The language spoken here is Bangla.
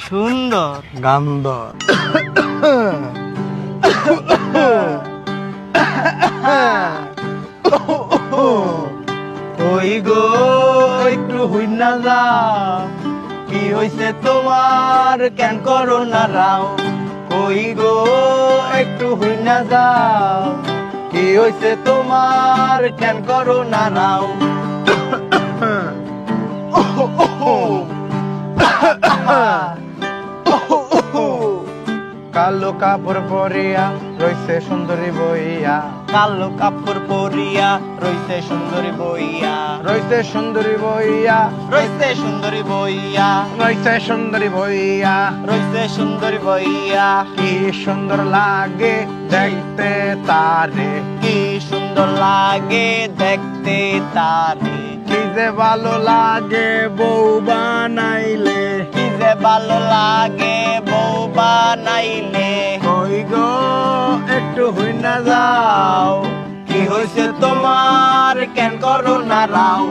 সুন্দর গান্দর কই গো একটু হই না যাও, কি হইছে তোমার কেন করো না রাও? কই গো একটু হই না যাও, কি হইছে তোমার কেন করো না রাও? কালো কাপড় পরিয়া রইছে সুন্দরী বইয়া, কালো কাপড় পরিয়া রইছে সুন্দরী বইয়া, রইছে সুন্দরী বইয়া, রইছে সুন্দরী বইয়া, রইছে সুন্দরী বইয়া। রইছে সুন্দরী বইয়া। কি সুন্দর লাগে দেখতে তারে, কি সুন্দর লাগে দেখতে তারে, কি যে ভালো লাগে বউ বানাইলে। কি যে ভালো লাগে বউ বানাইলে। কই গো একটু হই না যাও, কি হইছে তোমার কেন করো না রাও?